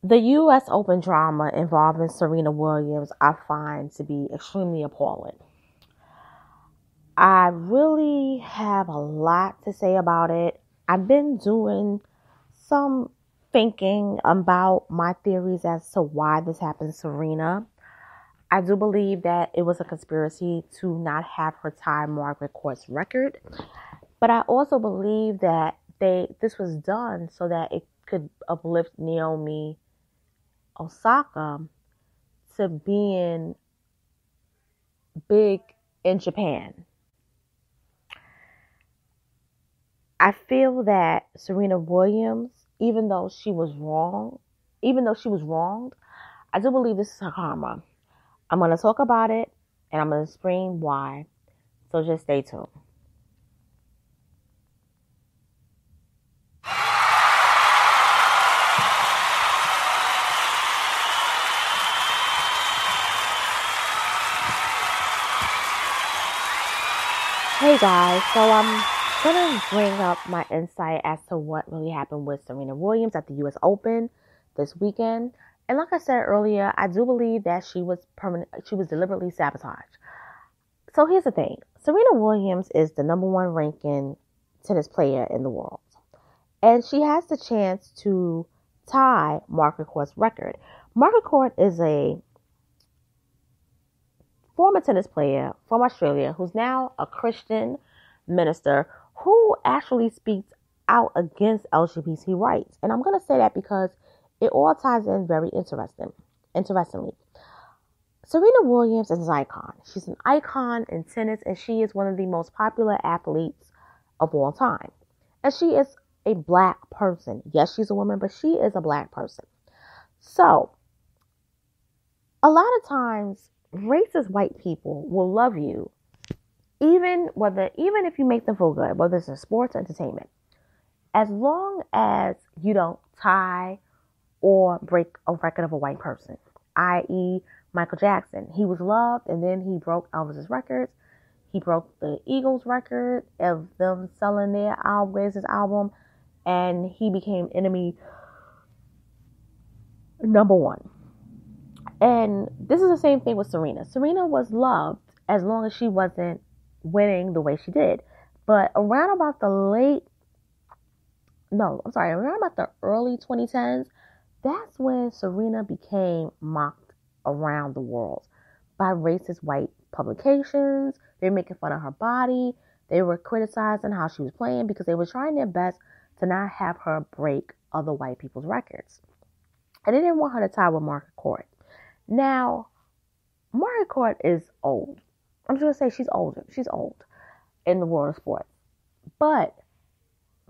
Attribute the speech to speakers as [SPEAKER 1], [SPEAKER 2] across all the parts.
[SPEAKER 1] The U.S. Open drama involving Serena Williams, I find to be extremely appalling. I really have a lot to say about it. I've been doing some thinking about my theories as to why this happened to Serena. I do believe that it was a conspiracy to not have her tie Margaret Court's record, but I also believe that this was done so that it could uplift Naomi Osaka to being big in Japan. I feel that Serena Williams, even though she was wronged, I do believe this is her karma. I'm going to talk about it and I'm going to explain why. So just stay tuned. Hey guys, so I'm going to bring up my insight as to what really happened with Serena Williams at the US Open this weekend. And like I said earlier, I do believe that she was deliberately sabotaged. So here's the thing. Serena Williams is the number one ranking tennis player in the world. And she has the chance to tie Margaret Court's record. Margaret Court is a former tennis player from Australia who's now a Christian minister who actually speaks out against LGBT rights. And I'm going to say that because it all ties in very interestingly. Serena Williams is an icon. She's an icon in tennis, and she is one of the most popular athletes of all time. And she is a black person. Yes, she's a woman, but she is a black person. So, a lot of times, racist white people will love you, even if you make them feel good, whether it's in sports or entertainment, as long as you don't tie or break a record of a white person, i.e. Michael Jackson. He was loved, and then he broke Elvis's records. He broke the Eagles record of them selling their album, and he became enemy number one. And this is the same thing with Serena. Serena was loved as long as she wasn't winning the way she did. But around about the early 2010s, that's when Serena became mocked around the world by racist white publications. They were making fun of her body. They were criticizing how she was playing because they were trying their best to not have her break other white people's records. And they didn't want her to tie with Margaret Court. Now, Margaret Court is old. I'm just going to say she's older. She's old in the world of sports. But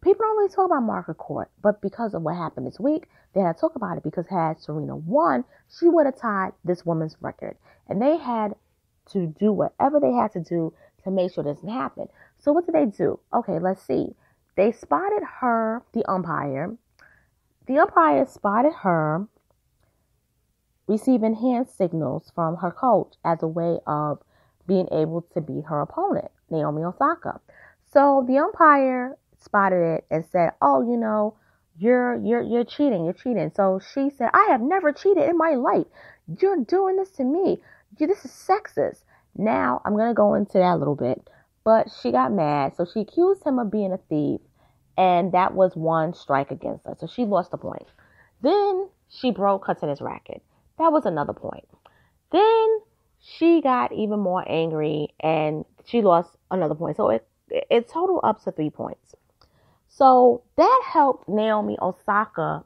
[SPEAKER 1] people don't really talk about Margaret Court. But because of what happened this week, they had to talk about it because had Serena won, she would have tied this woman's record. And they had to do whatever they had to do to make sure this didn't happen. So what did they do? Okay, let's see. They spotted her, the umpire. The umpire spotted her receiving hand signals from her coach as a way of being able to beat her opponent, Naomi Osaka. So the umpire spotted it and said, "Oh, you're cheating." So she said, "I have never cheated in my life. You're doing this to me. This is sexist." Now I'm gonna go into that a little bit, but she got mad, so she accused him of being a thief, and that was one strike against her. So she lost a point. Then she broke her tennis racket. That was another point. Then she got even more angry and she lost another point. So it totaled up to 3 points. So that helped Naomi Osaka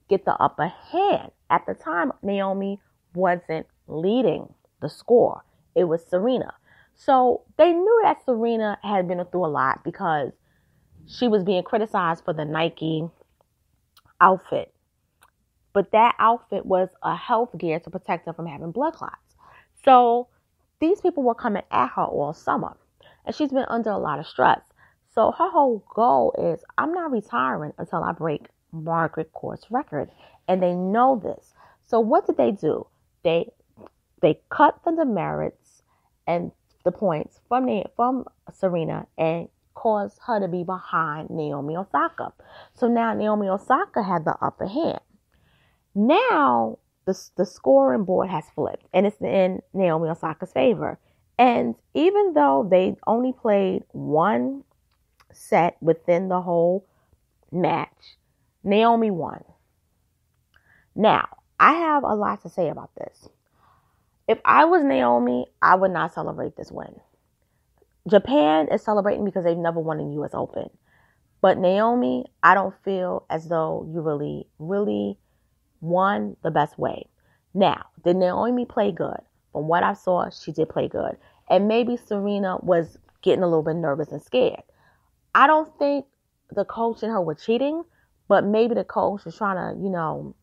[SPEAKER 1] get the upper hand. At the time, Naomi wasn't leading the score. It was Serena. So they knew that Serena had been through a lot because she was being criticized for the Nike outfit. But that outfit was a health gear to protect her from having blood clots. So these people were coming at her all summer. And she's been under a lot of stress. So her whole goal is, I'm not retiring until I break Margaret Court's record. And they know this. So what did they do? They cut the demerits and the points from Serena and caused her to be behind Naomi Osaka. So now Naomi Osaka had the upper hand. Now, the scoring board has flipped, and it's in Naomi Osaka's favor. And even though they only played one set within the whole match, Naomi won. Now, I have a lot to say about this. If I was Naomi, I would not celebrate this win. Japan is celebrating because they've never won a U.S. Open. But Naomi, I don't feel as though you really won the best way. Now, did Naomi play good? From what I saw, she did play good. And maybe Serena was getting a little bit nervous and scared. I don't think the coach and her were cheating, but maybe the coach was trying to,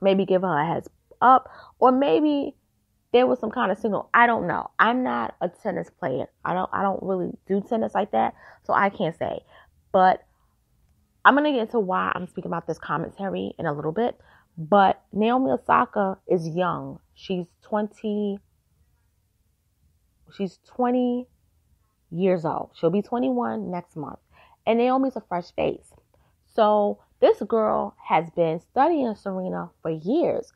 [SPEAKER 1] maybe give her a heads up, or maybe there was some kind of signal. I don't know. I'm not a tennis player. I don't really do tennis like that, so I can't say. But I'm going to get into why I'm speaking about this commentary in a little bit. But Naomi Osaka is young. She's 20 years old. She'll be 21 next month. And Naomi's a fresh face. So this girl has been studying Serena for years.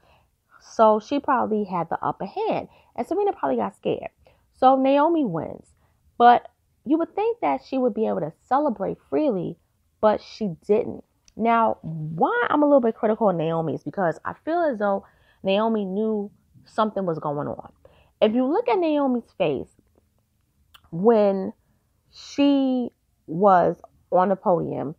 [SPEAKER 1] So she probably had the upper hand. And Serena probably got scared. So Naomi wins. But you would think that she would be able to celebrate freely, but she didn't. Now, why I'm a little bit critical of Naomi is because I feel as though Naomi knew something was going on. If you look at Naomi's face when she was on the podium,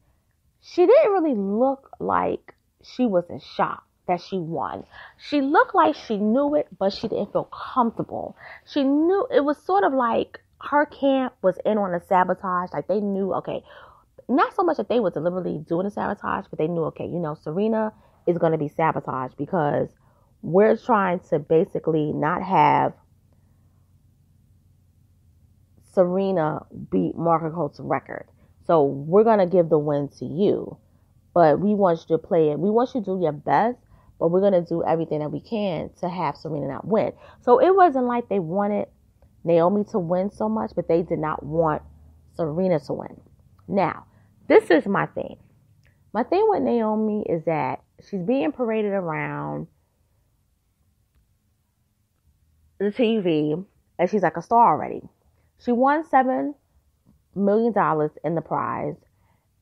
[SPEAKER 1] she didn't really look like she was in shock that she won. She looked like she knew it, but she didn't feel comfortable. She knew it was sort of like her camp was in on the sabotage. Like they knew, okay, not so much that they were deliberately doing the sabotage, but they knew, okay, Serena is going to be sabotaged because we're trying to basically not have Serena beat Margaret Court's record. So we're going to give the win to you, but we want you to play it. We want you to do your best, but we're going to do everything that we can to have Serena not win. So it wasn't like they wanted Naomi to win so much, but they did not want Serena to win. Now, this is my thing. My thing with Naomi is that she's being paraded around the TV and she's like a star already. She won $7 million in the prize.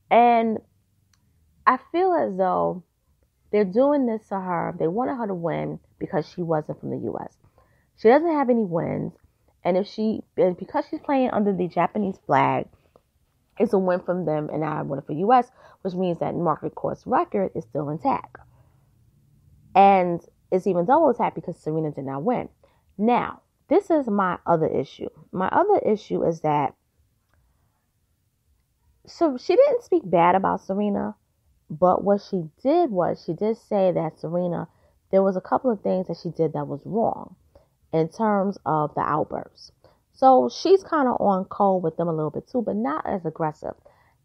[SPEAKER 1] And I feel as though they're doing this to her. They wanted her to win because she wasn't from the U.S. She doesn't have any wins. And because she's playing under the Japanese flag, it's a win from them and not a win for U.S., which means that Margaret Court's record is still intact. And it's even double intact because Serena did not win. Now, this is my other issue. My other issue is that so she didn't speak bad about Serena, but what she did was she did say that Serena, there was a couple of things that she did that was wrong in terms of the outbursts. So she's kind of on cold with them a little bit too, but not as aggressive.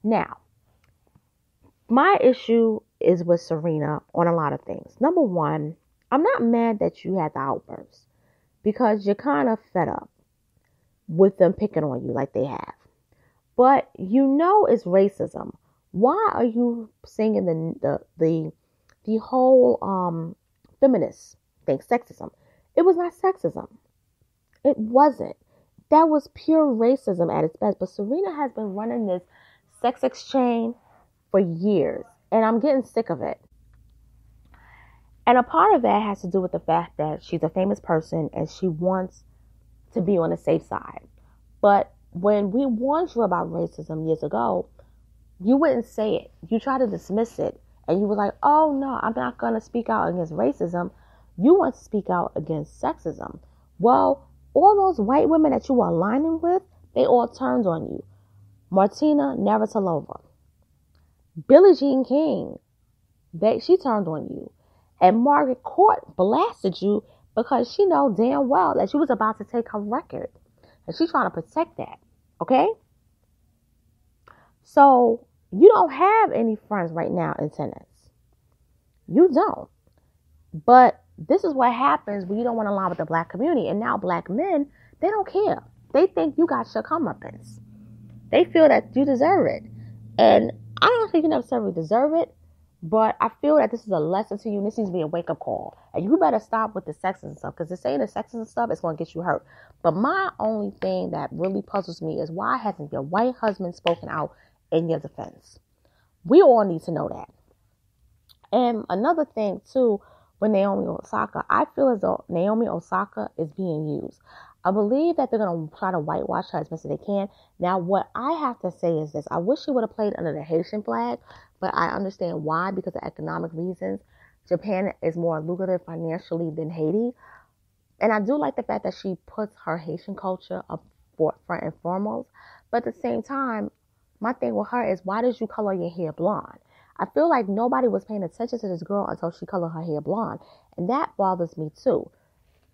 [SPEAKER 1] Now, my issue is with Serena on a lot of things. Number one, I'm not mad that you had the outbursts because you're kind of fed up with them picking on you like they have. But it's racism. Why are you singing the whole feminist thing, sexism? It was not sexism. It wasn't. That was pure racism at its best. But Serena has been running this sex exchange for years. And I'm getting sick of it. And a part of that has to do with the fact that she's a famous person and she wants to be on the safe side. But when we warned you about racism years ago, you wouldn't say it. You tried to dismiss it. And you were like, oh, no, I'm not going to speak out against racism. You want to speak out against sexism. Well, all those white women that you were aligning with, they all turned on you. Martina Navratilova, Billie Jean King, she turned on you. And Margaret Court blasted you because she know damn well that she was about to take her record. And she's trying to protect that. Okay? So, you don't have any friends right now in tennis. You don't. But this is what happens when you don't want to align with the black community. And now black men, they don't care. They think you got your comeuppance. They feel that you deserve it. And I don't think you necessarily deserve it, But I feel that this is a lesson to you, and this needs to be a wake-up call. And you better stop with the sexism stuff, because the saying the sexism stuff is going to get you hurt. But my only thing that really puzzles me is, why hasn't your white husband spoken out in your defense? We all need to know that. And another thing, too, with Naomi Osaka, I feel as though Naomi Osaka is being used. I believe that they're going to try to whitewash her as much as they can. Now, what I have to say is this. I wish she would have played under the Haitian flag, but I understand why, because of economic reasons. Japan is more lucrative financially than Haiti. And I do like the fact that she puts her Haitian culture up front and foremost. But at the same time, my thing with her is, why did you color your hair blonde? I feel like nobody was paying attention to this girl until she colored her hair blonde. And that bothers me too.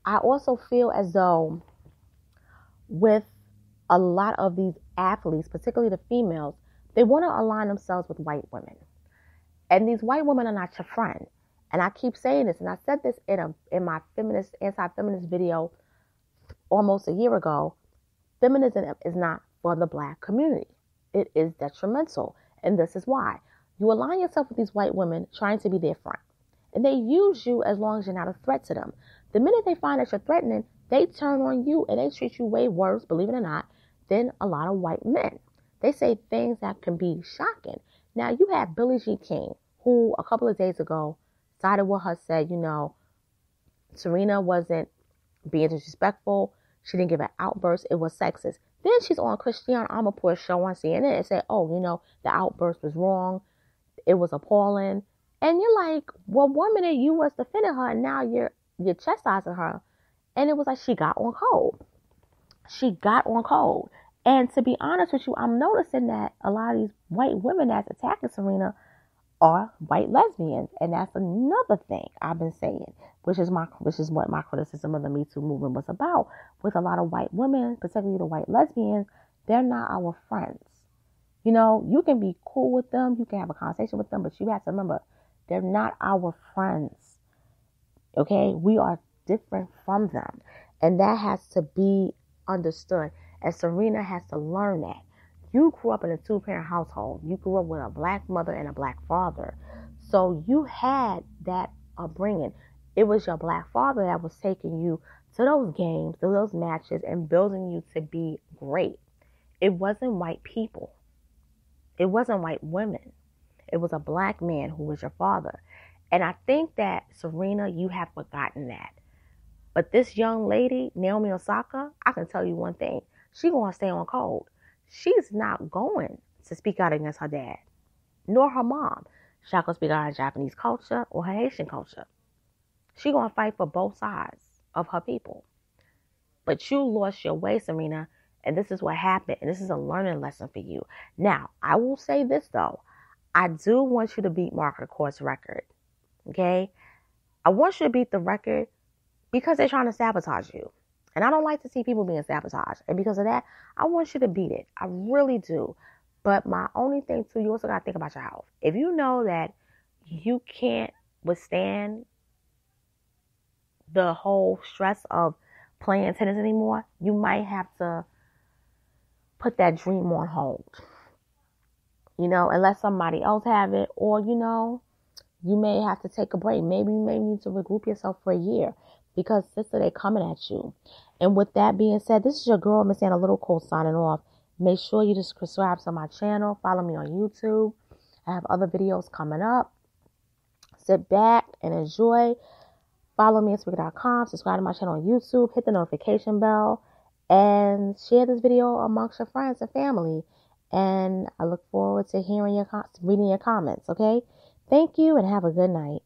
[SPEAKER 1] I also feel as though with a lot of these athletes, particularly the females, they want to align themselves with white women. And these white women are not your friend. And I keep saying this, and I said this in my anti-feminist video almost a year ago. Feminism is not for the black community. It is detrimental. And this is why. You align yourself with these white women trying to be their friend. And they use you as long as you're not a threat to them. The minute they find that you're threatening, they turn on you and they treat you way worse, believe it or not, than a lot of white men. They say things that can be shocking. Now, you have Billie Jean King, who a couple of days ago sided with her, said, Serena wasn't being disrespectful. She didn't give an outburst. It was sexist. Then she's on Christiane Amanpour's show on CNN and said, the outburst was wrong. It was appalling. And you're like, well, 1 minute you was defending her, and now you're chastising her. And it was like she got on cold. She got on cold. And to be honest with you, I'm noticing that a lot of these white women that's attacking Serena are white lesbians. And that's another thing I've been saying, which is what my criticism of the Me Too movement was about. With a lot of white women, particularly the white lesbians, they're not our friends. You can be cool with them, you can have a conversation with them, but you have to remember, they're not our friends. Okay? We are different from them. And that has to be understood. And Serena has to learn that. You grew up in a 2-parent household. You grew up with a black mother and a black father. So you had that upbringing. It was your black father that was taking you to those games, to those matches, and building you to be great. It wasn't white people. It wasn't white women. It was a black man who was your father. And I think that, Serena, you have forgotten that. But this young lady, Naomi Osaka, I can tell you one thing. She's going to stay on cold. She's not going to speak out against her dad, nor her mom. She's not going to speak out against Japanese culture or her Haitian culture. She's going to fight for both sides of her people. But you lost your way, Serena, and this is what happened, and this is a learning lesson for you. Now, I will say this, though. I do want you to beat Margaret Court's record, okay? I want you to beat the record because they're trying to sabotage you. And I don't like to see people being sabotaged. And because of that, I want you to beat it. I really do. But my only thing, too, you also got to think about your health. If you know that you can't withstand the whole stress of playing tennis anymore, you might have to put that dream on hold. And let somebody else have it. Or, you may have to take a break. Maybe you may need to regroup yourself for a year. Because, sister, they're coming at you. And with that being said, this is your girl, Miss Anna Little Cole, signing off. Make sure you just subscribe to my channel. Follow me on YouTube. I have other videos coming up. Sit back and enjoy. Follow me at Speaker.com. Subscribe to my channel on YouTube. Hit the notification bell. And share this video amongst your friends and family. And I look forward to reading your comments, okay? Thank you and have a good night.